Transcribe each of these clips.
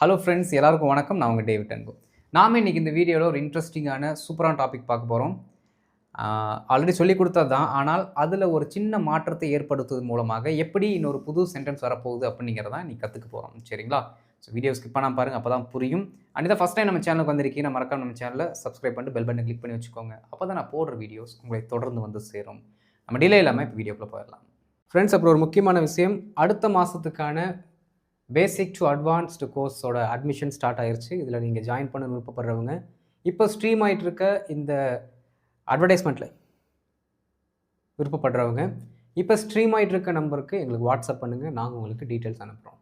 Hello friends, எல்லாருக்கும் வணக்கம். நான் உங்கள் டேவிட் அன்பு. நாம் இன்றைக்கி இந்த வீடியோவில் ஒரு இன்ட்ரெஸ்டிங்கான சூப்பரான டாபிக் பார்க்க போகிறோம். ஆல்ரெடி சொல்லி கொடுத்தது தான், ஆனால் அதில் ஒரு சின்ன மாற்றத்தை ஏற்படுத்துவது மூலமாக எப்படி இன்னொரு புது சென்டென்ஸ் வரப்போகுது அப்படிங்கிறத நீ கற்றுக்க போகிறோம். சரிங்களா? ஸோ வீடியோ ஸ்கிப் பண்ணாமல் பாருங்கள், அப்போ தான் புரியும். அண்ட் இதை ஃபஸ்ட் டைம் நம்ம சேனலுக்கு வந்திருக்கீங்கன்னா மறக்காம நம்ம சேனலை சப்ஸ்கிரைப் பண்ணிட்டு பெல் பட்டனை கிளிக் பண்ணி வச்சுக்கோங்க. அப்போ தான் நான் போடுற வீடியோஸ் உங்களை தொடர்ந்து வந்து சேரும். நம்ம டிலே இல்லாமல் இப்போ வீடியோக்குள்ளே போயிடலாம். ஃப்ரெண்ட்ஸ், அப்புறம் ஒரு முக்கியமான விஷயம், அடுத்த மாதத்துக்கான பேசிக் டு அட்வான்ஸ்டு கோர்ஸோட அட்மிஷன் ஸ்டார்ட் ஆயிடுச்சு. இதில் நீங்கள் ஜாயின் பண்ண விருப்பப்படுறவங்க இப்போ ஸ்ட்ரீம் ஆகிட்டு இருக்க இந்த அட்வர்டைஸ்மெண்ட்டில் விருப்பப்படுறவங்க இப்போ ஸ்ட்ரீம் ஆகிட்டு இருக்க நம்பருக்கு எங்களுக்கு வாட்ஸ்அப் பண்ணுங்கள். நாங்கள் உங்களுக்கு டீட்டெயில்ஸ் அனுப்புகிறோம்.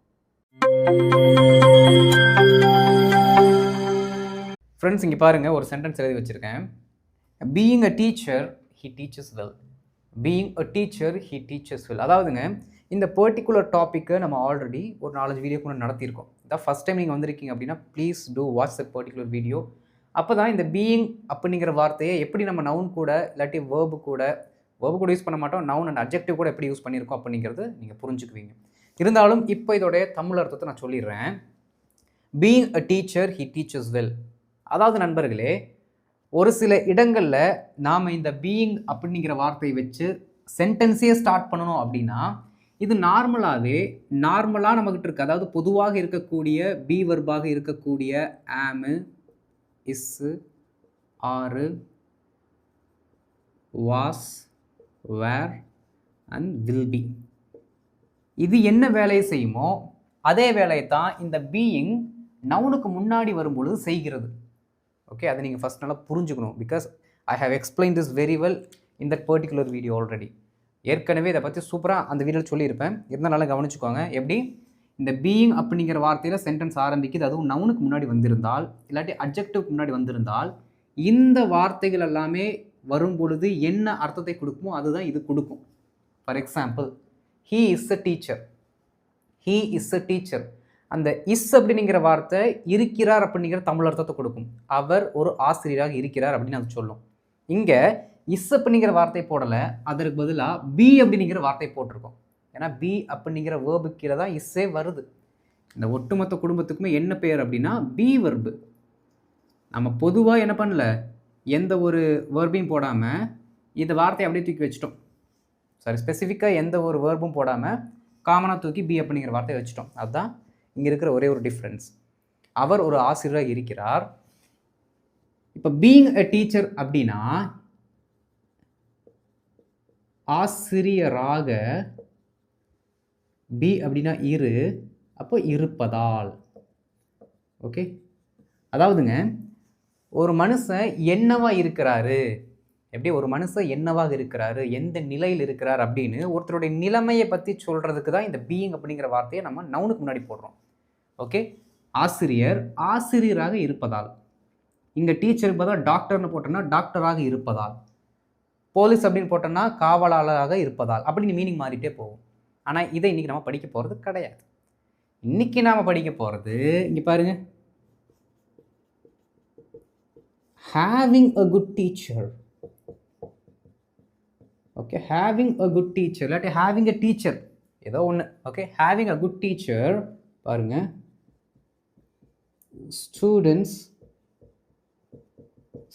ஃப்ரெண்ட்ஸ், இங்கே பாருங்கள், ஒரு சென்டென்ஸ் எழுதி வச்சுருக்கேன். Being a teacher he teachers well. Being a teacher he teachers well. அதாவதுங்க, இந்த பர்டிகுலர் டாப்பிக்கை நம்ம ஆல்ரெடி ஒரு 4-5 வீடியோக்கு முன்னாடி நடத்தியிருக்கோம். இதான் ஃபஸ்ட் டைம் நீங்கள் வந்திருக்கீங்க அப்படின்னா please do watch the particular video. அப்போ தான் இந்த பீயிங் அப்படிங்கிற வார்த்தையை எப்படி நம்ம நவுன் கூட இல்லாட்டி வேர்பு கூட யூஸ் பண்ண மாட்டோம், நவுன் அண்ட் அட்ஜெக்டிவ் கூட எப்படி யூஸ் பண்ணியிருக்கோம் அப்படிங்கிறது நீங்கள் புரிஞ்சுக்குவீங்க. இருந்தாலும் இப்போ இதோடைய தமிழ் அர்த்தத்தை நான் சொல்லிடுறேன். Being a teacher he teachers well. அதாவது நண்பர்களே, ஒரு சில இடங்களில் நாம் இந்த பீயிங் அப்படிங்கிற வார்த்தையை வச்சு சென்டென்ஸே ஸ்டார்ட் பண்ணணும் அப்படின்னா இது நார்மலாக நம்மக்கிட்ட இருக்குது. அதாவது பொதுவாக இருக்கக்கூடிய பி வர்பாக இருக்கக்கூடிய am, is, are, was, were and will be. இது என்ன வேலையை செய்யுமோ அதே வேலையை தான் இந்த பீயிங் நவுனுக்கு முன்னாடி வரும்பொழுது செய்கிறது. ஓகே, அதை நீங்கள் ஃபஸ்ட் நல்லா புரிஞ்சுக்கணும். Because I have explain this very well in that particular video already. ஏற்கனவே இதை பற்றி சூப்பராக அந்த வீடியோவில் சொல்லியிருப்பேன். இருந்தாலும் கவனிச்சுக்கோங்க. எப்படி இந்த பீயிங் அப்படிங்கிற வார்த்தையில் சென்டென்ஸ் ஆரம்பிக்குது, அதுவும் நவுனுக்கு முன்னாடி வந்திருந்தால் இல்லாட்டி அட்ஜெக்டிவ்க்கு முன்னாடி வந்திருந்தால் இந்த வார்த்தைகள் எல்லாமே வரும் பொழுது என்ன அர்த்தத்தை கொடுக்குமோ அதுதான் இது கொடுக்கும். For example, he is a teacher. He is a teacher. அந்த இஸ் அப்படிங்கிற வார்த்தை இருக்கிறார் அப்படிங்கிற தமிழ் அர்த்தத்தை கொடுக்கும். அவர் ஒரு ஆசிரியராக இருக்கிறார் அப்படின்னு அது சொல்லும். இங்கே இஸ் அப்படிங்கிற வார்த்தை போடலை, அதற்கு பதிலாக பி அப்படிங்கிற வார்த்தை போட்டிருக்கோம். ஏன்னா பி அப்படிங்கிற வேர்பு கீழே தான் இஸ்ஸே வருது. இந்த ஒட்டுமொத்த குடும்பத்துக்குமே என்ன பேர் அப்படின்னா பி வெர்பு. நம்ம பொதுவாக என்ன பண்ணல, எந்த ஒரு வேர்பையும் போடாமல் இந்த வார்த்தையை அப்படியே தூக்கி வச்சிட்டோம். சாரி, ஸ்பெசிஃபிக்காக எந்த ஒரு வேர்பும் போடாமல் காமனாக தூக்கி பி அப்படிங்கிற வார்த்தையை வச்சிட்டோம். அதுதான் இங்கே இருக்கிற ஒரே ஒரு டிஃப்ரென்ஸ். அவர் ஒரு ஆசிரியராக இருக்கிறார். இப்போ பீயிங் அ டீச்சர் அப்படின்னா ஆசிரியராக, பி அப்படின்னா இரு, அப்போ இருப்பதால். ஓகே, அதாவதுங்க ஒரு மனுஷன் என்னவா இருக்கிறாரு, எப்படி ஒரு மனுஷன் என்னவாக இருக்கிறாரு, எந்த நிலையில் இருக்கிறார் அப்படின்னு ஒருத்தருடைய நிலைமையை பற்றி சொல்கிறதுக்கு தான் இந்த பீயிங் அப்படிங்கிற வார்த்தையை நம்ம நவுனுக்கு முன்னாடி போடுறோம். ஓகே, ஆசிரியராக இருப்பதால். இங்கே டீச்சருக்கு பதிலாக டாக்டர்னு போட்டோன்னா டாக்டராக இருப்பதால், போலீஸ் அப்படின்னு போட்டோன்னா காவலாளராக இருப்பதால், அப்படின்னு மீனிங் மாறிட்டே போகும். ஆனால் இதை இன்றைக்கி நம்ம படிக்க போகிறது கிடையாது. இன்றைக்கி நாம் படிக்க போகிறது இங்கே பாருங்க, having a good teacher. Okay, having a good teacher இல்லாட்டி ஹேவிங் அ டீச்சர் ஏதோ ஒன்று. Okay, having a good teacher பாருங்க, students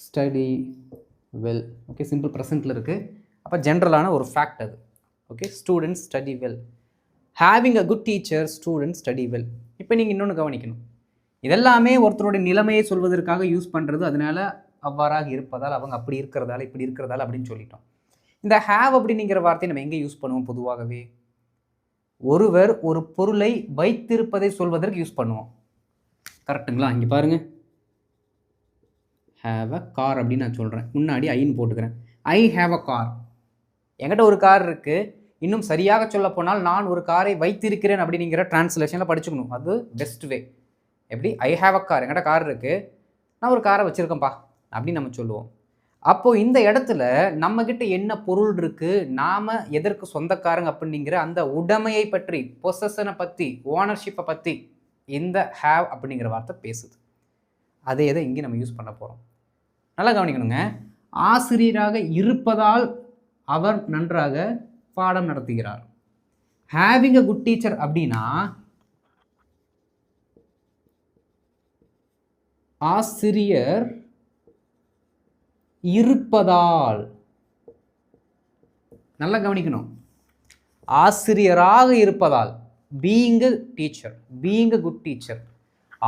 study well. Okay, simple ப்ரெசென்ட்டில் இருக்குது. அப்போ ஜென்ரலான ஒரு ஃபேக்ட் அது. Okay, students study well. Having a good teacher, students study well. இப்போ நீங்கள் இன்னொன்று கவனிக்கணும், இதெல்லாமே ஒருத்தருடைய நிலைமையை சொல்வதற்காக யூஸ் பண்ணுறது. அதனால அவ்வாறாக இருப்பதால், அவங்க அப்படி இருக்கிறதால, இப்படி இருக்கிறதால அப்படின்னு சொல்லிட்டோம். இந்த ஹேவ் அப்படிங்கிற வார்த்தையை நம்ம எங்கே யூஸ் பண்ணுவோம்? பொதுவாகவே ஒருவர் ஒரு பொருளை வைத்திருப்பதை சொல்வதற்கு யூஸ் பண்ணுவோம். கரெக்டுங்களா? இங்கே பாருங்கள், ஹேவ் அ கார் அப்படின்னு நான் சொல்கிறேன், முன்னாடி ஐன்னு போட்டுக்கிறேன். I have a car. என்கிட்ட ஒரு கார் இருக்குது. இன்னும் சரியாக சொல்ல போனால் நான் ஒரு காரை வைத்திருக்கிறேன் அப்படிங்கிற டிரான்ஸ்லேஷனில் படிச்சுக்கணும். அது பெஸ்ட் வே. எப்படி ஐ ஹேவ் அ கார், என்கிட்ட கார் இருக்குது, நான் ஒரு காரை வச்சுருக்கேன்ப்பா அப்படின்னு நம்ம சொல்லுவோம். அப்போது இந்த இடத்துல நம்மக்கிட்ட என்ன பொருள் இருக்குது, நாம் எதற்கு சொந்தக்காரங்க அப்படிங்கிற அந்த உடைமையை பற்றி, பொசஷனை பற்றி, ஓனர்ஷிப்பை பற்றி இந்த ஹேவ் அப்படிங்கிற வார்த்தை பேசுது. அதே இதை இங்கே நம்ம யூஸ் பண்ண போகிறோம். நல்லா கவனிக்கணுங்க. ஆசிரியராக இருப்பதால் அவர் நன்றாக பாடம் நடத்துகிறார். ஹேவிங் அ குட் டீச்சர் அப்படின்னா ஆசிரியர் இருப்பதால். நல்லா கவனிக்கணும். ஆசிரியராக இருப்பதால், being a teacher, being a good teacher.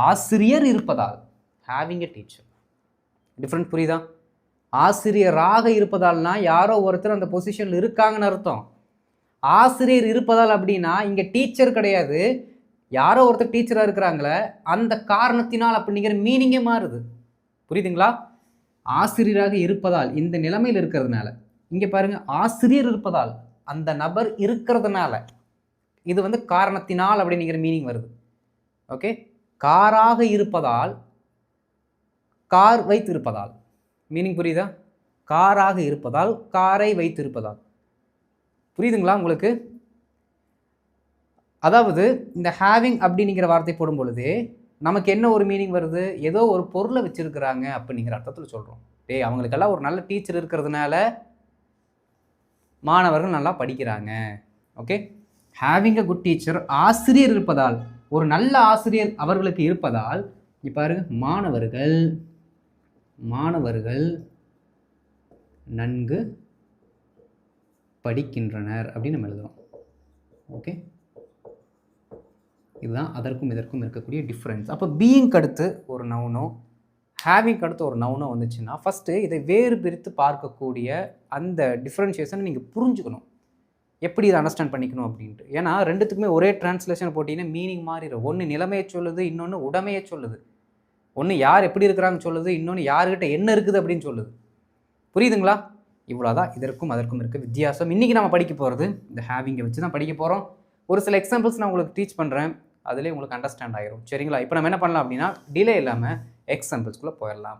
ஆசிரியர் இருப்பதால், having a teacher. டிஃப்ரெண்ட் புரியுதா? ஆசிரியராக இருப்பதால்னா யாரோ ஒருத்தர் அந்த பொசிஷனில் இருக்காங்கன்னு அர்த்தம். ஆசிரியர் இருப்பதால் அப்படின்னா இங்கே டீச்சர் கிடையாது, யாரோ ஒருத்தர் டீச்சராக இருக்கிறாங்களே அந்த காரணத்தினால் அப்படிங்கிற மீனிங்கே மாறுது. புரியுதுங்களா? ஆசிரியராக இருப்பதால் இந்த நிலைமையில் இருக்கிறதுனால, இங்கே பாருங்க, ஆசிரியர் இருப்பதால் அந்த நபர் இருக்கிறதுனால, இது வந்து காரணத்தினால் அப்படிங்கிற மீனிங் வருது. ஓகே, காராக இருப்பதால், கார் வைத்திருப்பதால், மீனிங் புரியுதா? காராக இருப்பதால், காரை வைத்திருப்பதால். புரியுதுங்களா உங்களுக்கு? அதாவது இந்த ஹேவிங் அப்படிங்கிற வார்த்தை போடும் பொழுது நமக்கு என்ன ஒரு மீனிங் வருது? ஏதோ ஒரு பொருளை வச்சிருக்கிறாங்க அப்படிங்கிற அர்த்தத்தில் சொல்கிறோம். அவங்களுக்கெல்லாம் ஒரு நல்ல டீச்சர் இருக்கிறதுனால மாணவர்கள் நல்லா படிக்கிறாங்க. Okay, having a good teacher, ஆசிரியர் இருப்பதால், ஒரு நல்ல ஆசிரியர் அவர்களுக்கு இருப்பதால், இப்போ பாருங்க, மாணவர்கள் நன்கு படிக்கின்றனர் அப்படின்னு நம்ம எழுதுறோம். ஓகே, இதுதான் அதற்கும் இதற்கும் இருக்கக்கூடிய டிஃப்ரென்ஸ். அப்போ பீயிங் அடுத்து ஒரு நவுனோ, ஹேவிங் அடுத்து ஒரு நவுனோ வந்துச்சுன்னா ஃபஸ்ட்டு இதை வேறு பிரித்து பார்க்கக்கூடிய அந்த டிஃப்ரென்ஷியேஷனை நீங்கள் புரிஞ்சுக்கணும். எப்படி இதை அண்டர்ஸ்டாண்ட் பண்ணிக்கணும் அப்படின்ட்டு. ஏன்னா ரெண்டுத்துக்குமே ஒரே டிரான்ஸ்லேஷன் போட்டிங்கன்னா மீனிங் மாறிடும். ஒன்று நிலைமையை சொல்லுது, இன்னொன்று உடைமையை சொல்லுது. ஒன்று யார் எப்படி இருக்கிறாங்கன்னு சொல்லுது, இன்னொன்று யார்கிட்ட என்ன இருக்குது அப்படின்னு சொல்லுது. புரியுதுங்களா? இவ்வளோதான் இதற்கும் அதற்கும் இருக்க வித்தியாசம். இன்றைக்கி நம்ம படிக்க போகிறது இந்த ஹேவிங்கை வச்சு தான் படிக்க போகிறோம். ஒரு சில எக்ஸாம்பிள்ஸ் நான் உங்களுக்கு டீச் பண்ணுறேன், அதிலே உங்களுக்கு அண்டர்ஸ்டாண்ட் ஆகிரும். சரிங்களா? இப்போ நம்ம என்ன பண்ணலாம் அப்படின்னா டிலே இல்லாமல் எக்ஸாம்பிள்ஸ்குள்ளே போயிடலாம்.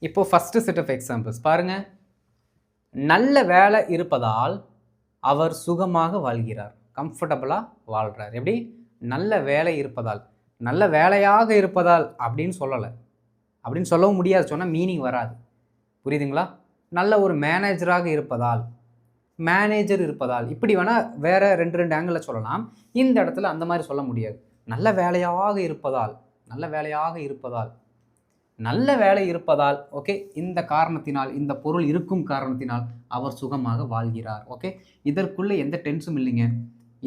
இப்போ ஃபஸ்ட்டு செட் ஆஃப் எக்ஸாம்பிள்ஸ் பாருங்கள். நல்ல வேலை இருப்பதால் அவர் சுகமாக வாழ்கிறார், கம்ஃபர்டபுளாக வாழ்கிறார். எப்படி? நல்ல வேலை இருப்பதால், நல்ல வேலையாக இருப்பதால் அப்படின்னு சொல்லலை, அப்படின்னு சொல்லவும் முடியாது, சொன்னால் மீனிங் வராது. புரியுதுங்களா? நல்ல ஒரு மேனேஜராக இருப்பதால், மேனேஜர் இருப்பதால், இப்படி வேணால் வேறு ரெண்டு ஆங்கிளில் சொல்லலாம். இந்த இடத்துல அந்த மாதிரி சொல்ல முடியாது. நல்ல வேலையாக இருப்பதால், நல்ல வேலையாக இருப்பதால், நல்ல வேலை இருப்பதால், ஓகே, இந்த காரணத்தினால், இந்த பொருள் இருக்கும் காரணத்தினால் அவர் சுகமாக வாழ்கிறார். ஓகே, இதற்குள்ளே எந்த டென்ஸும் இல்லைங்க.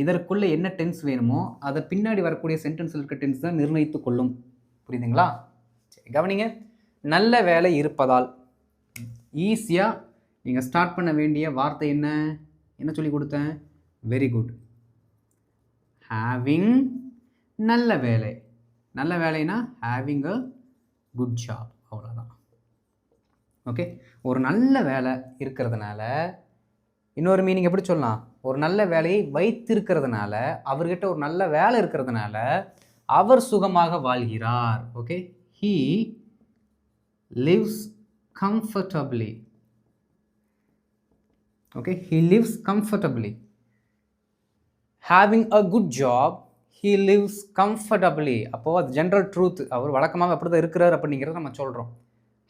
இதற்குள்ளே என்ன டென்ஸ் வேணுமோ அதை பின்னாடி வரக்கூடிய சென்டென்ஸில் இருக்க டென்ஸ் தான் நிர்ணயித்து கொள்ளும். புரியுதுங்களா? சரி, கவனிங்க. நல்ல வேலை இருப்பதால் ஈஸியாக நீங்கள் ஸ்டார்ட் பண்ண வேண்டிய வார்த்தை என்ன சொல்லி கொடுத்தேன்? Very good. ஹேவிங் நல்ல வேலை, நல்ல வேலைனா ஹேவிங் அ குட் ஜாப், அவ்வளோதான். ஓகே, ஒரு நல்ல வேலை இருக்கிறதுனால இன்னொரு மீனிங் எப்படி சொல்லலாம்? ஒரு நல்ல வேலையை வைத்திருக்கிறதுனால, அவர்கிட்ட ஒரு நல்ல வேலை இருக்கிறதுனால அவர் சுகமாக வாழ்கிறார். Okay, he lives comfortably. Okay, he lives comfortably. Having a good job, he lives comfortably. அப்போ அது ஜென்ரல் ட்ரூத், அவர் வழக்கமாக அப்படி தான் இருக்கிறார் அப்படிங்கிறத நம்ம சொல்கிறோம்.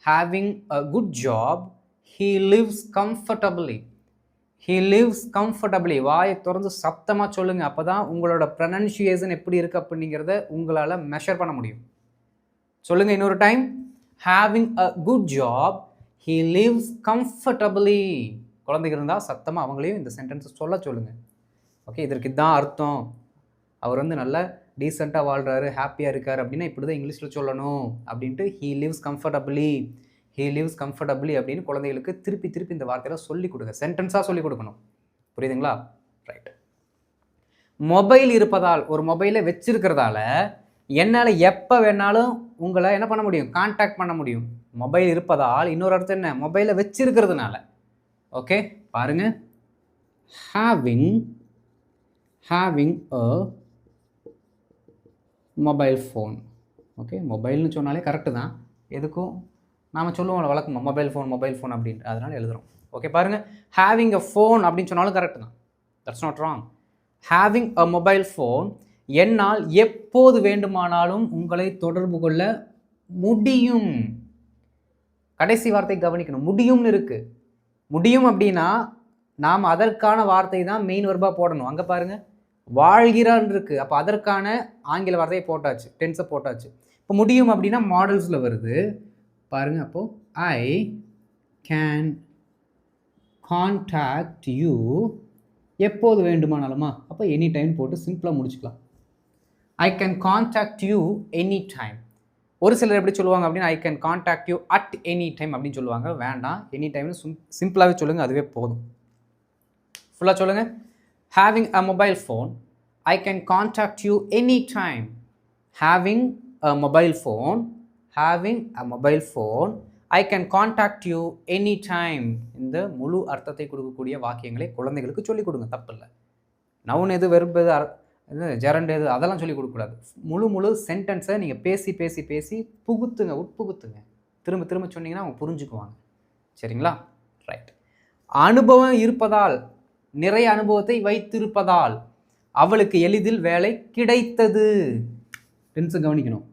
Having a good job, he lives comfortably. He lives comfortably. வாயை திறந்து சத்தமாக சொல்லுங்கள், அப்போ தான் உங்களோட ப்ரனன்சியேஷன் எப்படி இருக்குது அப்படிங்கிறத உங்களால் மெஷர் பண்ண முடியும். சொல்லுங்கள் இன்னொரு time. Having a good job, he lives comfortably. குழந்தைகள் இருந்தால் சத்தமாக அவங்களையும் இந்த சென்டென்ஸை சொல்லுங்கள். ஓகே, இதற்கு இதுதான் அர்த்தம். அவர் வந்து நல்லா டீசெண்டாக வாழ்கிறாரு, ஹாப்பியாக இருக்கார் அப்படின்னா இப்படி தான் இங்கிலீஷில் சொல்லணும் அப்படின்ட்டு he lives comfortably, he lives comfortably அப்படின்னு குழந்தைகளுக்கு திருப்பி இந்த வார்த்தையில் சொல்லிக் கொடுங்க. சென்டென்ஸாக சொல்லிக் கொடுக்கணும். புரியுதுங்களா? ரைட். மொபைல் இருப்பதால், ஒரு மொபைலை வச்சிருக்கிறதால என்னால் எப்போ வேணாலும் உங்களை என்ன பண்ண முடியும்? கான்டாக்ட் பண்ண முடியும். மொபைல் இருப்பதால் இன்னொரு அர்த்தம் என்ன? மொபைலை வச்சிருக்கிறதுனால. ஓகே, பாருங்க. having a mobile phone. Okay, மொபைல்னு சொன்னாலே கரெக்டு தான். எதுக்கும் நாம் சொல்லுவோம் வழக்கமாக மொபைல் ஃபோன் அப்படின்ட்டு, அதனால் எழுதுகிறோம். ஓகே, பாருங்கள். ஹேவிங் அ ஃபோன் அப்படின்னு சொன்னாலும் கரெக்டு தான். That's not wrong. Having a mobile phone, என்னால் எப்போது வேண்டுமானாலும் உங்களை தொடர்பு கொள்ள முடியும். கடைசி வார்த்தை கவனிக்கணும். முடியும்னு இருக்குது. முடியும் அப்படின்னா நாம் அதற்கான வார்த்தை தான் மெயின் வெர்பாக போடணும். அங்கே பாருங்கள், வாழ்கிறான் இருக்கு. அப்போ அதற்கான ஆங்கில வார்த்தையை போட்டாச்சு, டென்ஸை போட்டாச்சு. இப்போ முடியும் அப்படின்னா மாடல்ஸில் வருது பாருங்க. அப்போ ஐ கேன் கான்டாக்ட் யூ எப்போது வேண்டுமானாலுமா, அப்போ எனி டைம் போட்டு சிம்பிளாக முடிச்சுக்கலாம். I can contact you any time. ஒரு சிலர் எப்படி சொல்லுவாங்க அப்படின்னா I can contact you at any time அப்படின்னு சொல்லுவாங்க. வேண்டாம், எனி டைம்னு சிம்பிளாகவே சொல்லுங்கள், அதுவே போதும். ஃபுல்லாக சொல்லுங்கள். Having a mobile phone, I can contact you any time. Having a mobile phone, having a mobile phone, I can contact you any time. இந்த முழு அர்த்தத்தை கொடுக்கக்கூடிய வாக்கியங்களை குழந்தைகளுக்கு சொல்லிக் கொடுங்க, தப்பு இல்லை. நவுன் எது, வெர்பு எது, ஜெரண்ட் எது, அதெல்லாம் சொல்லிக் கொடுக்கக்கூடாது. முழு சென்டென்ஸை நீங்கள் பேசி பேசி பேசி புகுத்துங்க, உட்புகுத்துங்க. திரும்ப திரும்ப சொன்னீங்கன்னா அவங்க புரிஞ்சுக்குவாங்க. சரிங்களா? ரைட். அனுபவம் இருப்பதால், நிறைய அனுபவத்தை வைத்திருப்பதால் அவளுக்கு எளிதில் வேலை கிடைத்தது. டென்ஸை கவனிக்கணும்.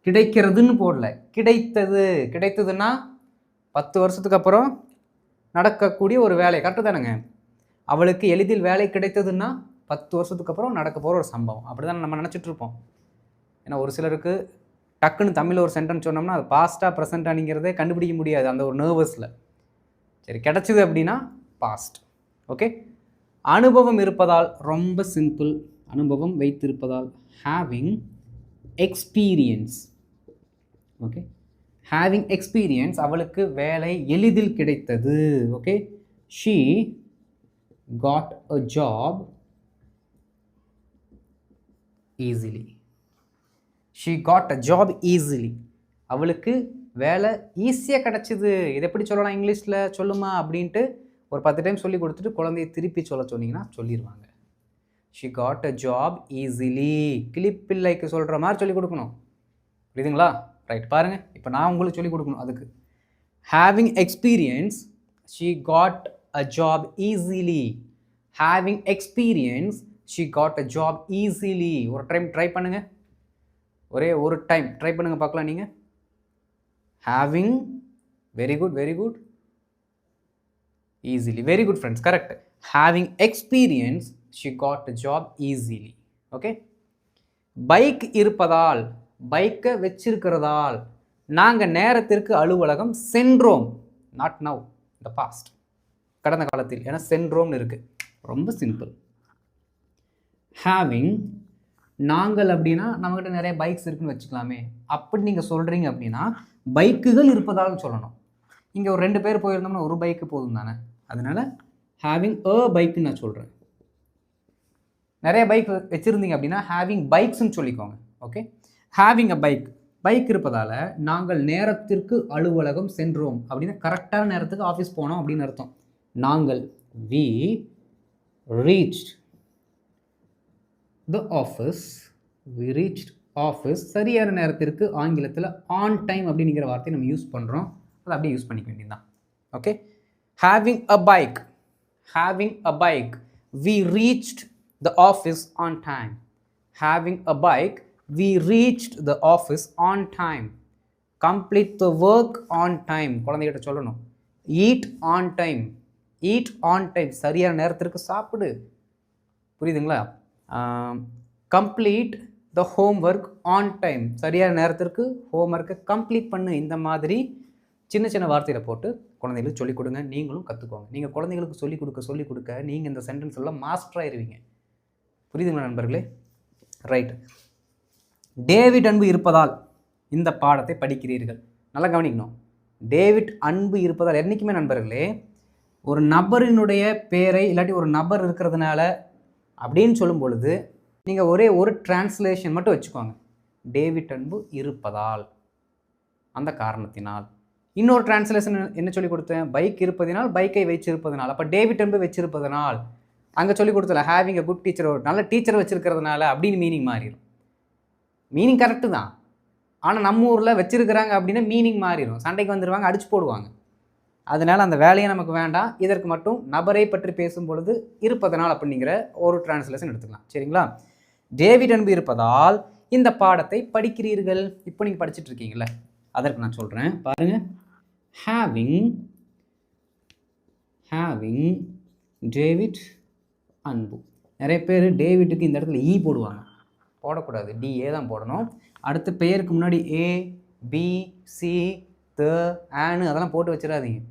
கிடைக்கிறதுன்னு போடல, கிடைத்தது. கிடைத்ததுன்னா 10 வருஷத்துக்கு அப்புறம் நடக்கக்கூடிய ஒரு வேலை. கரெக்டு தானேங்க? அவளுக்கு எளிதில் வேலை கிடைத்ததுன்னா 10 வருஷத்துக்கு அப்புறம் நடக்க போகிற ஒரு சம்பவம். அப்படி தான் நம்ம நினச்சிட்டு இருப்போம். ஏன்னா ஒரு சிலருக்கு டக்குன்னு தமிழில் ஒரு சென்டென்ஸ் சொன்னோம்னா அது பாஸ்ட்டாக ப்ரெசண்ட்டானிங்கிறதே கண்டுபிடிக்க முடியாது, அந்த ஒரு நர்வஸில். சரி, கிடச்சிது அப்படின்னா பாஸ்ட். ஓகே. அனுபவம் இருப்பதால் ரொம்ப சிம்பிள். அனுபவம் வைத்திருப்பதால் having experience. Okay, having experience, அவளுக்கு வேலை எளிதில் கிடைத்தது. Okay, she got a job easily. She got a job easily. அவளுக்கு வேலை ஈஸியாக கிடச்சிது. இது எப்படி சொல்லலாம் இங்கிலீஷில் சொல்லுமா அப்படின்ட்டு ஒரு 10 டைம் சொல்லி கொடுத்துட்டு குழந்தைய திருப்பி சொல்ல சொன்னீங்கன்னா சொல்லிடுவாங்க. She got a job easily. கிளிப்பிள்ளைக்கு சொல்கிற மாதிரி சொல்லிக் கொடுக்கணும். புரியுதுங்களா? ரைட். பாருங்கள், இப்போ நான் உங்களுக்கு சொல்லிக் கொடுக்கணும். அதுக்கு having experience, she got a job easily. Having experience, she got a job easily. ஒரு டைம் ட்ரை பண்ணுங்கள், ஒரே ஒரு டைம் ட்ரை பண்ணுங்கள் பார்க்கலாம். நீங்கள் having, very good, very good, easily, very good friends, correct. Having experience, she got a job easily. Okay. Bike இருப்பதால், பைக்கை வச்சிருக்கிறதால் நாங்கள் நேரத்திற்கு அலுவலகம் சென்றோம். நாட் நவ், த பாஸ்ட், கடந்த காலத்தில். ஏன்னா சென்றோம்னு இருக்குது. ரொம்ப சிம்பிள். ஹேவிங், நாங்கள் அப்படின்னா நம்மகிட்ட நிறைய பைக்ஸ் இருக்குன்னு வச்சுக்கலாமே. அப்படி நீங்கள் சொல்கிறீங்க அப்படின்னா பைக்குகள் இருப்பதால் சொல்லணும். இங்கே ஒரு 2 பேர் போயிருந்தோம்னா ஒரு பைக்கு போதும் தானே. அதனால் ஹேவிங் அ பைக்குன்னு நான் சொல்கிறேன். நிறைய பைக் வச்சுருந்தீங்க அப்படின்னா ஹேவிங் பைக்ஸ்ன்னு சொல்லிக்கோங்க. Okay. Having a bike, bike இருப்பதால் நாங்கள் நேரத்திற்கு அலுவலகம் சென்றோம் அப்படின்னா கரெக்டான நேரத்துக்கு ஆஃபீஸ் போனோம் அப்படின்னு அர்த்தம். நாங்கள், we reached the office, we reached office. சரியான நேரத்திற்கு ஆங்கிலத்தில் ஆன் டைம் அப்படிங்கிற வார்த்தையை நம்ம யூஸ் பண்ணுறோம். அதை அப்படியே யூஸ் பண்ணிக்க வேண்டியதுதான். Okay. Having a bike, having a bike, we reached the office on time. Having a bike, we reached the office on time. Complete the work on time. குழந்தைகிட்ட சொல்லணும். Eat on time, eat on time. சரியான நேரத்திற்கு சாப்பிடு. புரியுதுங்களா? Complete the homework on time. சரியான நேரத்திற்கு ஹோம்ஒர்க்கை complete பண்ணு. இந்த மாதிரி சின்ன சின்ன வார்த்தையில் போட்டு குழந்தைகளுக்கு சொல்லிக் கொடுங்க. நீங்களும் கற்றுக்கோங்க. நீங்கள் குழந்தைகளுக்கு சொல்லிக் கொடுக்க நீங்கள் இந்த சென்டென்ஸ் எல்லாம் மாஸ்டர் ஆயிருவீங்க. புரியுதுங்களா நண்பர்களே? ரைட். டேவிட் அன்பு இருப்பதால் இந்த பாடத்தை படிக்கிறீர்கள். நல்லா கவனிக்கணும். டேவிட் அன்பு இருப்பதால், என்றைக்குமே நண்பர்களே ஒரு நபரினுடைய பேரை இல்லாட்டி ஒரு நபர் இருக்கிறதுனால அப்படின்னு சொல்லும் பொழுது நீங்கள் ஒரே ஒரு டிரான்ஸ்லேஷன் மட்டும் வச்சுக்கோங்க. டேவிட் அன்பு இருப்பதால், அந்த காரணத்தினால். இன்னொரு டிரான்ஸ்லேஷன் என்ன சொல்லி கொடுத்தேன்? பைக் இருப்பதினால், பைக்கை வச்சிருப்பதனால். அப்போ டேவிட் அன்பு வச்சிருப்பதனால். அங்கே சொல்லி கொடுத்தல ஹேவிங் அ குட் டீச்சர், ஒரு நல்ல டீச்சர் வச்சிருக்கிறதுனால அப்படின்னு மீனிங் மாறிடும். மீனிங் கரெக்டு தான், ஆனால் நம்ம ஊரில் வச்சிருக்கிறாங்க அப்படின்னா மீனிங் மாறிடும். சண்டைக்கு வந்துடுவாங்க, அடிச்சு போடுவாங்க. அதனால் அந்த வேலையை நமக்கு வேண்டாம். இதற்கு மட்டும் நபரை பற்றி பேசும் பொழுது இருப்பதனால் அப்படிங்கிற ஒரு டிரான்ஸ்லேஷன் எடுத்துக்கலாம். சரிங்களா? டேவிட் அன்பு இருப்பதால் இந்த பாடத்தை படிக்கிறீர்கள். இப்போ நீங்கள் படிச்சுட்டு இருக்கீங்களே, அதற்கு நான் சொல்கிறேன் பாருங்கள். ஹேவிங் டேவிட் அன்பு. நிறைய பேர் டேவிட்டுக்கு இந்த இடத்துல இ போடுவாங்க. போடக்கூடாது, டிஏ தான் போடணும். அடுத்து பெயருக்கு முன்னாடி ஏ, பி, சி, த, ஆனு அதெல்லாம் போட்டு வச்சிடாதீங்க.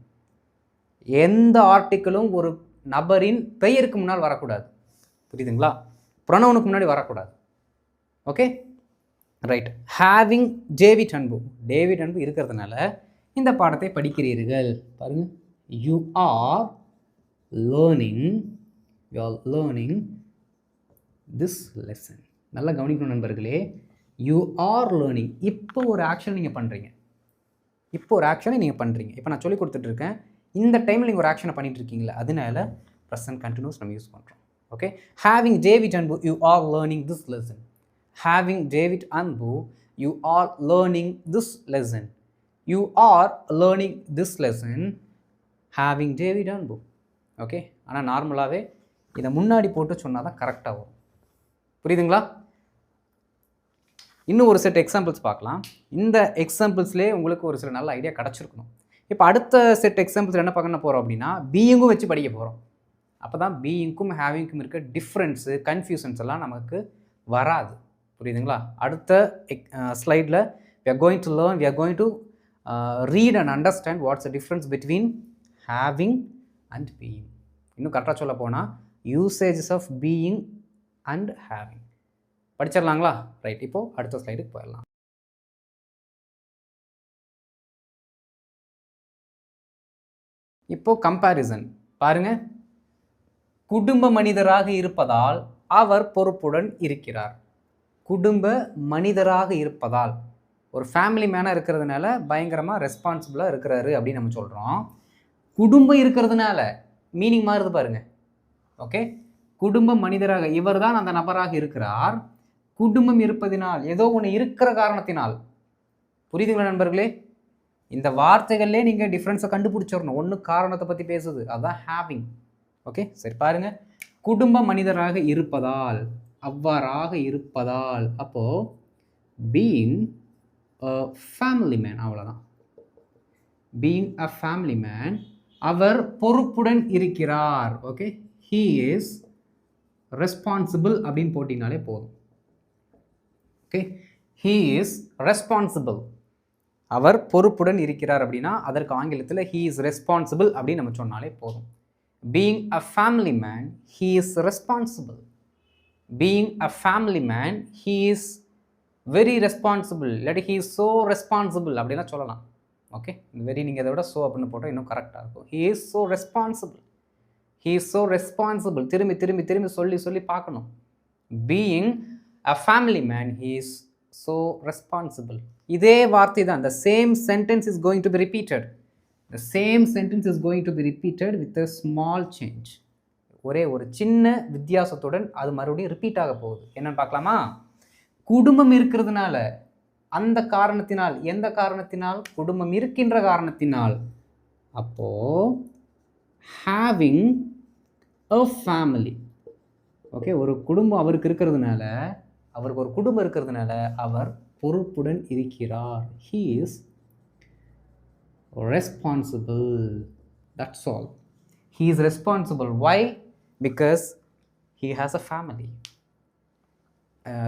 எந்த ஆர்டிக்கிளும் ஒரு நபரின் பெயருக்கு முன்னால் வரக்கூடாது. புரியுதுங்களா? ப்ரொனவுனுக்கு முன்னாடி வரக்கூடாது. Okay, right. ஹேவிங் டேவிட் அன்பு, டேவிட் அன்பு இருக்கிறதுனால இந்த பாடத்தை படிக்கிறீர்கள். பாருங்க, you are learning this lesson. நல்லா கவனிக்கணும் நண்பர்களே. You are learning. இப்போ ஒரு ஆக்ஷன் நீங்கள் பண்ணுறீங்க. இப்போ நான் சொல்லி கொடுத்துட்ருக்கேன். இந்த டைமில் நீங்கள் ஒரு ஆக்ஷனை பண்ணிட்டு இருக்கீங்களா, அதனால ப்ரெசன்ட் கண்டினியூஸ் நம்ம யூஸ் பண்ணுறோம். ஓகே, ஹேவிங் டேவிட் அன்பு you are learning this lesson. Having David Anbu, you are learning this lesson. You are learning this lesson. Having David Anbu. Okay, ஆனால் நார்மலாகவே இதை முன்னாடி போட்டு சொன்னால் தான் கரெக்டாக வரும். புரியுதுங்களா? இன்னும் ஒரு செட் எக்ஸாம்பிள்ஸ் பார்க்கலாம். இந்த எக்ஸாம்பிள்ஸ்லேயே உங்களுக்கு ஒரு சில நல்ல ஐடியா கிடச்சிருக்கணும். இப்போ அடுத்த செட் எக்ஸாம்பிள்ஸ் என்ன பண்ண போகிறோம் அப்படின்னா, பீயிங்கும் வச்சு படிக்க போகிறோம். அப்போ தான் பீயிங்க்கும் ஹேவிங்க்கும் இருக்க டிஃப்ரென்ஸு, கன்ஃபியூஷன்ஸ் எல்லாம் நமக்கு வராது. புரியுதுங்களா? அடுத்த ஸ்லைடில் we are going to read and understand what's the difference between having and being. இன்னும் கரெக்டாக சொல்ல போனால் usages of being and having படிச்சிடலாங்களா? ரைட், இப்போது அடுத்த ஸ்லைடுக்கு போயிடலாம். இப்போது கம்பேரிசன் பாருங்கள். குடும்ப மனிதராக இருப்பதால் அவர் பொறுப்புடன் இருக்கிறார். குடும்ப மனிதராக இருப்பதால், ஒரு ஃபேமிலி மேனாக இருக்கிறதுனால பயங்கரமாக ரெஸ்பான்சிபிளாக இருக்கிறாரு அப்படின்னு நம்ம சொல்கிறோம். குடும்பம் இருக்கிறதுனால மீனிங் மாறுது பாருங்கள். ஓகே, குடும்ப மனிதராக இவர் தான் அந்த நபராக இருக்கிறார். குடும்பம் இருப்பதினால், ஏதோ ஒன்று இருக்கிற காரணத்தினால். புரியுதுங்களா நண்பர்களே? இந்த வார்த்தைகள்லேயே நீங்கள் டிஃப்ரென்ஸை கண்டுபிடிச்சிடணும். ஒன்று காரணத்தை பற்றி பேசுது, அதுதான் ஹேவிங். ஓகே, சரி பாருங்கள். குடும்ப மனிதராக இருப்பதால், அவ்வாறாக இருப்பதால், அப்போது பீயிங் அ ஃபேமிலி மேன், அவ்வளோதான். பீயிங் அ ஃபேமிலி மேன், அவர் பொறுப்புடன் இருக்கிறார். ஓகே, ஹீ இஸ் ரெஸ்பான்சிபிள் அப்படின்னு போட்டினாலே போதும். ஓகே, ஹீ இஸ் ரெஸ்பான்சிபிள், அவர் பொறுப்புடன் இருக்கிறார் அப்படின்னா அதற்கு ஆங்கிலத்தில் ஹீ இஸ் ரெஸ்பான்சிபிள் அப்படின்னு நம்ம சொன்னாலே போதும். Being a family man, he is responsible. Being a family man, he is very responsible. இல்லாட்டி he is so responsible அப்படின்னா சொல்லலாம். ஓகே, வெரி நீங்கள் இதை விட ஸோ அப்படின்னு போட்டால் இன்னும் கரெக்டாக இருக்கும். he is so responsible. he is so responsible. திரும்பி திரும்பி திரும்பி சொல்லி பார்க்கணும். being a family man, he is so responsible. இதே வார்த்தை தான். the same sentence is going to be repeated. the same sentence is going to be repeated with a small change. ஒரே ஒரு சின்ன வித்தியாசத்துடன் அது மறுபடியும் ரிப்பீட் ஆக போகுது. என்னன்னு பார்க்கலாமா? குடும்பம் இருக்கிறதுனால, அந்த காரணத்தினால், எந்த காரணத்தினால்? குடும்பம் இருக்கின்ற காரணத்தினால். அப்போ ஹேவிங் அ ஃபேமிலி. ஓகே, ஒரு குடும்பம் அவருக்கு இருக்கிறதுனால, அவருக்கு ஒரு குடும்பம் இருக்கிறதுனால அவர் பொறுப்புடன் இருக்கிறார். He is responsible. That's all. He is responsible. Why? Because he has a family.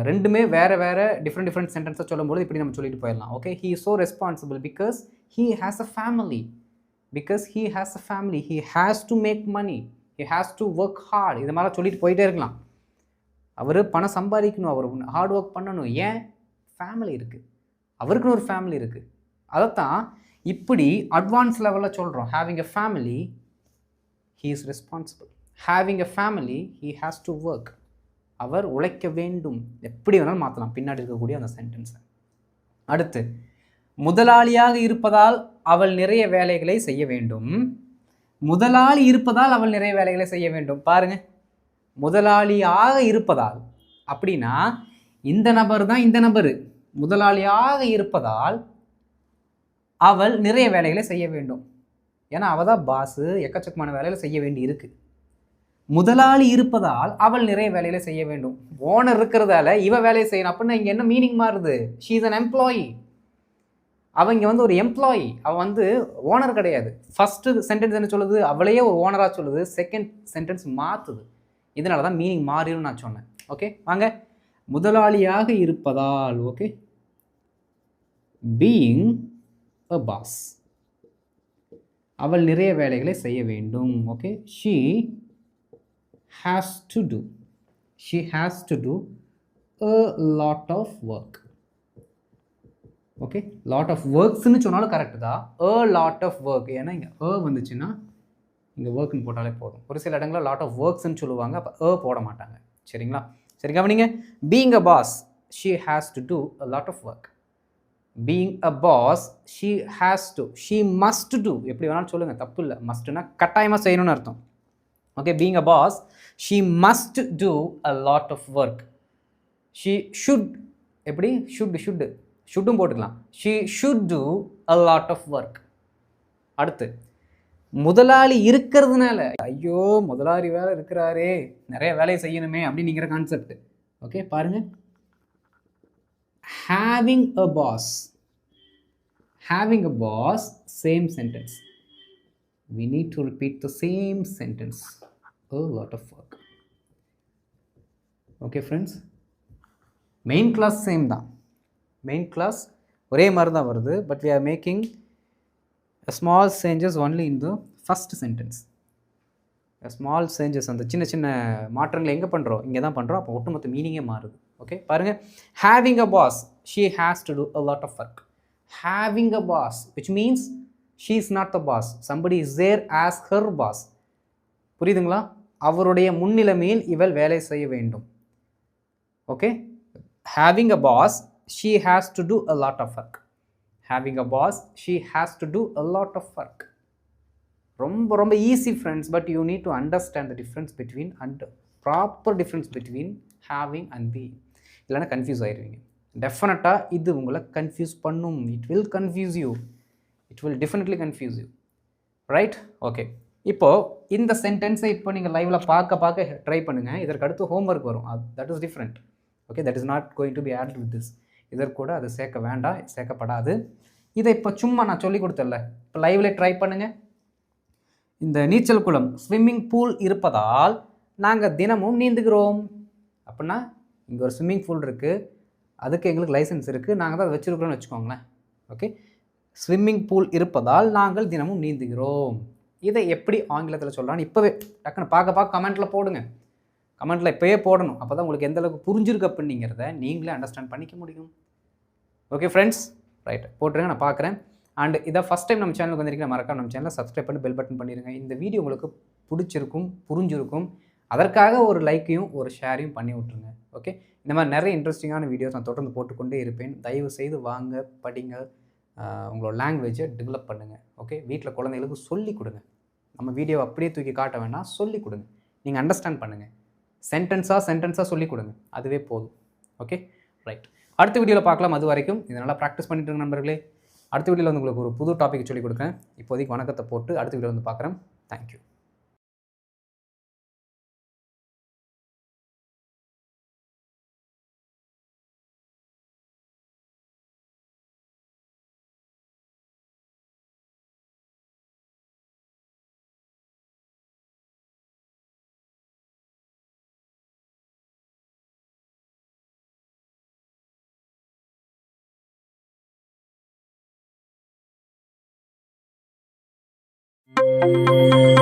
ரெண்டுமே வேறு வேறு டிஃப்ரெண்ட் சென்டென்ஸாக சொல்லும்போது இப்படி நம்ம சொல்லிட்டு போயிடலாம். Okay, he is so responsible because he has a family. Because he has a family, he has to make money, he has to work hard. இது மாதிரிலாம் சொல்லிட்டு போயிட்டே இருக்கலாம். அவர் பணம் சம்பாதிக்கணும், அவர் ஹார்ட் ஒர்க் பண்ணணும். ஏன்? ஃபேமிலி இருக்குது, அவருக்குன்னு ஒரு ஃபேமிலி இருக்குது. அதைத்தான் இப்படி அட்வான்ஸ் லெவலில் சொல்கிறோம். Having a family, he is responsible. Having a family, he has to work. அவர் உழைக்க வேண்டும். எப்படி வேணாலும் மாற்றலாம் பின்னாடி இருக்கக்கூடிய அந்த சென்டென்ஸை. அடுத்து, முதலாளியாக இருப்பதால் அவள் நிறைய வேலைகளை செய்ய வேண்டும். முதலாளி இருப்பதால் அவள் நிறைய வேலைகளை செய்ய வேண்டும். பாருங்க, முதலாளியாக இருப்பதால் அப்படின்னா இந்த நபர் தான், இந்த நபர் முதலாளியாக இருப்பதால் அவள் நிறைய வேலைகளை செய்ய வேண்டும். ஏன்னா அவள் தான் பாஸு, எக்கச்சக்கமான வேலைகளை செய்ய வேண்டி இருக்கு. முதலாளி இருப்பதால் அவள் நிறைய வேலைகளை செய்ய வேண்டும். ஓனர் இருக்கிறதால இவ வேலையை செய்யணும் அப்படின்னா இங்கே என்ன மீனிங் மாறுது? She is an employee. அவங்க வந்து ஒரு எம்ப்ளாயி, அவள் வந்து ஓனர் கிடையாது. ஃபஸ்ட்டு சென்டென்ஸ் என்ன சொல்லுது? அவளையே ஒரு ஓனராக சொல்லுது. செகண்ட் சென்டென்ஸ் மாற்றுது. இதனால தான் மீனிங் மாறிடும் நான் சொன்னேன். ஓகே, வாங்க. முதலாளியாக இருப்பதால். ஓகே, பீயிங் அ பாஸ், அவள் நிறைய வேலைகளை செய்ய வேண்டும். Okay, she has to do, she has to do a lot of work. Okay, lot of ஒர்க்ஸ்னு சொன்னாலும் கரெக்டு தான். a lot of work, ஏன்னா இங்கே வந்துச்சுன்னா இங்கே ஒர்க்னு போட்டாலே போதும். ஒரு சில இடங்களில் லாட் ஆஃப் ஒர்க்ஸ்ன்னு சொல்லுவாங்க, அப்போ போட மாட்டாங்க. சரிங்களா? சரி, கவனிங்க. Being a boss, she has to do a lot of work. Being a boss, she has to, she must do, எப்படி வேணாலும் சொல்லுங்கள், தப்பு இல்லை. மஸ்ட்னா கட்டாயமாக செய்யணும்னு அர்த்தம். Okay, being a boss, she must do a lot of work. She should, எப்படி ஷுட்டும் போட்டுக்கலாம். She should do a lot of work. அடுத்து, முதலாளி இருக்கிறதுனால, ஐயோ முதலாளி வேலை இருக்கிறாரே, நிறைய வேலையை செய்யணுமே அப்படிங்கிற கான்செப்ட். ஓகே, பாருங்க. Having a boss, having a boss, same sentence. We need to repeat the same sentence. A lot of work. Okay friends, main clause same தான். மெயின் கிளாஸ் ஒரே மாதிரி தான் வருது. But we are making a small changes only in the first sentence. A small changes, அந்த சின்ன சின்ன மாற்றங்களை எங்கே பண்ணுறோம், இங்கே தான் பண்ணுறோம். அப்போ ஒட்டுமொத்த மீனிங்கே மாறுது. ஓகே, பாருங்கள். having a boss, she has to do a lot of work. Having a boss, which means she is not the boss, somebody is there as her boss. புரியுதுங்களா? அவருடைய முன்னிலைமையில் இவள் வேலை செய்ய வேண்டும். Okay, having a boss, she has to do a lot of work. Having a boss, she has to do a lot of work. ரொம்ப ரொம்ப easy friends. But you need to understand the difference between and proper difference between having and being. இல்லைன்னா confuse ஆயிடுவீங்க. டெஃபினட்டாக இது உங்களை confuse பண்ணும். It will confuse you, it will definitely confuse you. Right? Okay, இப்போது இந்த சென்டென்ஸை இப்போ நீங்கள் லைவில் பார்க்க ட்ரை பண்ணுங்கள். இதற்கு அடுத்து ஹோம்ஒர்க் வரும். That is different. Okay, that is not going to be add with this. இதற்கு கூட அது சேர்க்க வேண்டாம், சேர்க்கப்படாது. இதை இப்போ சும்மா நான் சொல்லி கொடுத்தல, இப்போ லைவில் ட்ரை பண்ணுங்கள். இந்த நீச்சல் குளம், ஸ்விம்மிங் பூல் இருப்பதால் நாங்கள் தினமும் நீந்துகிறோம். அப்படின்னா இங்கே ஒரு ஸ்விம்மிங் பூல் இருக்குது, அதுக்கு எங்களுக்கு லைசன்ஸ் இருக்குது, நாங்கள் தான் அதை வச்சுருக்கிறோன்னு வச்சுக்கோங்களேன். ஓகே, ஸ்விம்மிங் பூல் இருப்பதால் நாங்கள் தினமும் நீந்துகிறோம். இதை எப்படி ஆங்கிலத்தில் சொல்லலான்னு இப்போவே டக்குன்னு பார்க்க கமெண்ட்டில் போடுங்க. கமெண்ட்டில் இப்போயே போடணும். அப்போ தான் உங்களுக்கு எந்தளவுக்கு புரிஞ்சிருக்கு அப்படிங்கிறத நீங்களே அண்டர்ஸ்டாண்ட் பண்ணிக்க முடியும். ஓகே ஃப்ரெண்ட்ஸ், ரைட், போட்டுருங்க, நான் பார்க்குறேன். அண்ட் இதை ஃபஸ்ட் டைம் நம்ம சேனலுக்கு வந்திருக்கீங்க, மறக்காம நம்ம சேனலை சப்ஸ்கிரைப் பண்ணி பெல் பட்டன் பண்ணிடுங்க. இந்த வீடியோ உங்களுக்கு பிடிச்சிருக்கும், புரிஞ்சிருக்கும். அதற்காக ஒரு லைக்கையும் ஒரு ஷேரையும் பண்ணி விட்ருங்க. ஓகே, இந்த மாதிரி நிறைய இன்ட்ரெஸ்டிங்கான வீடியோஸ் நான் தொடர்ந்து போட்டுக்கொண்டே இருப்பேன். தயவு செய்து வாங்க, படிங்க, உங்களோட லாங்குவேஜை டெவலப் பண்ணுங்கள். ஓகே, வீட்டில் குழந்தைகளுக்கு சொல்லிக் கொடுங்க. நம்ம வீடியோவை அப்படியே தூக்கி காட்ட வேணாம், சொல்லிக் கொடுங்க. நீங்கள் அண்டர்ஸ்டாண்ட் பண்ணுங்கள். சென்டென்ஸாக சொல்லிக் கொடுங்க, அதுவே போதும். Okay, right. அடுத்த வீடியோவில் பார்க்கலாம். அது வரைக்கும் இதை நல்லா ப்ராக்டிஸ் பண்ணிட்டு இருங்க நண்பர்களே. அடுத்த வீடியோவில் வந்து உங்களுக்கு ஒரு புது டாபிக் சொல்லிக் கொடுக்குறேன். இப்போதைக்கு வணக்கத்தை போட்டு அடுத்த வீடியோ வந்து பார்க்குறேன். தேங்க்யூ. Thank you.